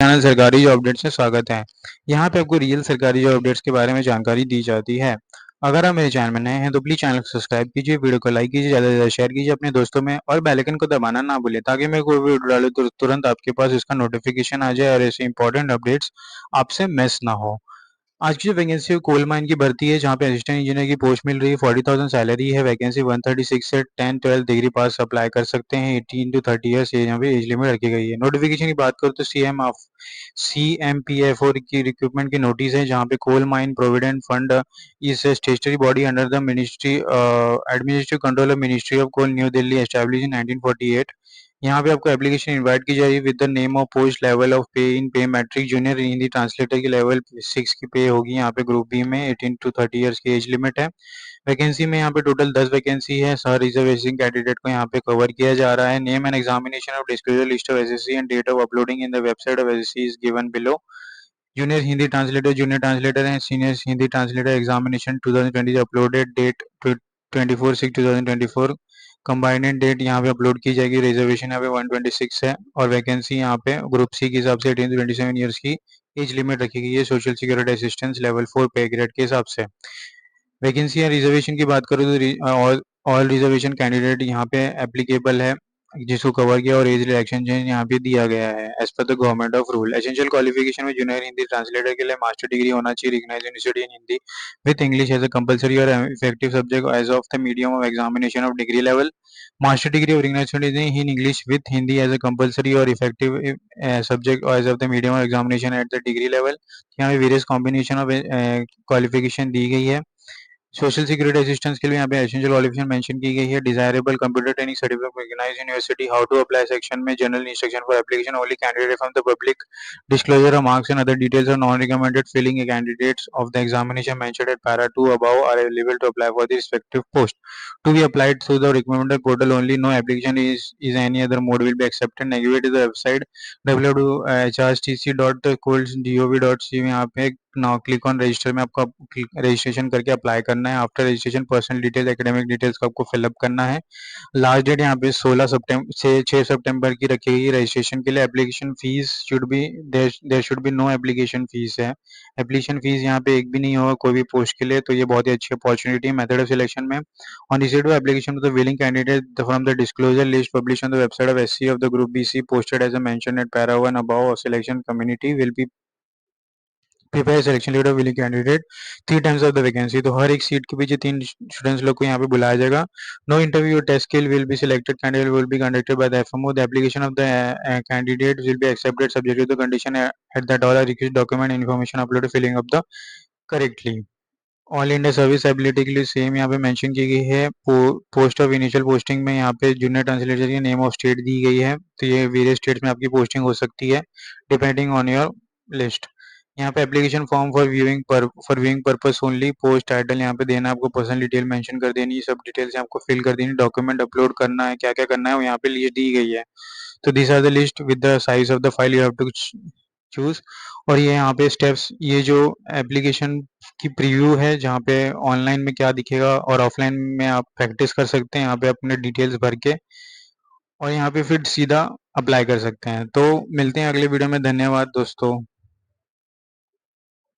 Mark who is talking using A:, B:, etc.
A: Channel सरकारी job updates में स्वागत है। यहाँ पे आपको रियल सरकारी जॉब अपडेट्स के बारे में जानकारी दी जाती है। अगर आप मेरे चैनल में नए हैं तो प्लीज़ चैनल को सब्सक्राइब कीजिए, वीडियो को लाइक कीजिए, ज़्यादा से ज़्यादा शेयर कीजिए अपने दोस्तों में और बेल आइकन को दबाना ना भूलें ताकि मैं कोई भी वीडियो डालूँ तो तुरंत आपके पास इसका नोटिफिकेशन आ जाए और ऐसे इंपॉर्टेंट अपडेट्स आपसे मिस ना हो। आज की जो वैकेंसी है कोल माइन की भर्ती है जहाँ पे असिस्टेंट इंजीनियर की पोस्ट मिल रही है। 40,000 सैलरी है। वैकेंसी 136 से 10-12 डिग्री पास अप्लाई कर सकते हैं। 18 टू 30 ईयर्स यहाँ पे एज लिमिट रखी गई है। नोटिफिकेशन की बात करूँ तो CMPF की रिक्रूटमेंट की नोटिस है जहाँ पे coal mine provident fund is statutory body under the ministry administrative control of ministry of coal new Delhi establish in 1948। यहाँ पे आपको एप्लीकेशन इनवाइट की जाएगी with the name of post level of pay in pay matrix junior Hindi translator की level 6 की पे होगी। यहाँ पे ग्रुप बी में 18 टू 30 इयर्स की एज लिमिट है। वैकेंसी में यहाँ पे टोटल 10 वैकेंसी है। सर रिजर्वेशन कैंडिडेट को यहाँ पे कवर किया जा रहा है। Name and examination of disclosure list of SSC and date of uploading in the website of SSC is given below. Junior translator है। Senior Hindi translator examination 2020 uploaded date 24/6/2024। Combined date यहाँ पे अपलोड की जाएगी। Reservation यहाँ पे 126 है और vacancy यहाँ पे ग्रुप सी के हिसाब से 18 टू 27 ईयर्स की एज लिमिट रखी गई है सोशल सिक्योरिटी असिस्टेंस लेवल 4 पे ग्रेड के हिसाब से। वैकेंसी या रिजर्वेशन की बात करूँ तो ऑल रिजर्वेशन कैंडिडेट यहाँ पे एप्लीकेबल है जिसको कवर किया और एज रिलैक्सेशन यहाँ पे दिया गया है as per the government of rule. Essential qualification में जूनियर हिंदी ट्रांसलेटर के लिए मास्टर डिग्री होना चाहिए recognised university in Hindi with English as a compulsory और effective subject as of the medium of examination of degree level. Master degree और recognised in English with Hindi as a compulsory और effective subject as of the medium of examination at the degree level. यहाँ पे various combination of qualification दी गई है। Social security assistance के लिए यहाँ पे एसेंशियल क्वालिफिकेशन मेंशन की गई है। Desirable computer training certificate recognised university. How to apply section में general instruction for application only candidate from the public disclosure of marks and other details are non recommended filling candidates of the examination mentioned at para 2 above are eligible to apply for the respective post to be applied through the recommended portal only. No application is any other mode will be accepted. Navigate to the website www.hrtc.coles.gov.in। यहाँ पे now click on register में आपको registration करके apply करना है। After registration personal details academic details को आपको fill up करना है। लास्ट डेट यहाँ पे 16 सितंबर से 6 सितंबर की रखी गई है रजिस्ट्रेशन के लिए। Application fees should be there should be no application fees है। एप्लीकेशन फीस यहाँ पे एक भी नहीं होगा कोई भी पोस्ट के लिए, तो ये बहुत ही अच्छी अपॉर्चुनिटी है। मेथड ऑफ सिलेक्शन में on receipt of application to the willing candidate from the disclosure list publish on the website of SC of the group BC posted as a mentioned at para 1 above selection committee will be prepare selection lead of willing candidate 3 times of the vacancy. तो हर एक seat के पीछे 3 students लोग को यहाँ पे बुलाया जाएगा। No interview test skill will be selected candidate will be conducted by the FMO. The application of the candidate will be accepted subject to the condition at the dollar request document information upload filling up the correctly. All India service ability के लिए same यहाँ पे mention की गई है। Post of initial posting में यहाँ पे जूनियर ट्रांसलेटर की नेम ऑफ स्टेट दी गई है, तो ये वेरियस स्टेट्स में आपकी पोस्टिंग हो सकती है डिपेंडिंग ऑन योर लिस्ट। यहाँ पे application form for viewing purpose only. Post title यहाँ पे देना है आपको, पर्सनल डिटेल मेंशन कर देनी है, सब डिटेल्स आपको फिल कर देनी, डॉक्यूमेंट अपलोड करना है, क्या क्या करना है वो यहाँ पे लिस्ट दी गई है। तो this are the list with the size of the file you have to choose. और ये यहाँ पे स्टेप्स, ये जो एप्लीकेशन की प्रीव्यू है जहाँ पे ऑनलाइन में क्या दिखेगा और ऑफलाइन में आप प्रैक्टिस कर सकते हैं यहाँ पे अपने डिटेल्स भर के, और यहाँ पे फिर सीधा अप्लाई कर सकते हैं। तो मिलते हैं अगले वीडियो में। धन्यवाद दोस्तों।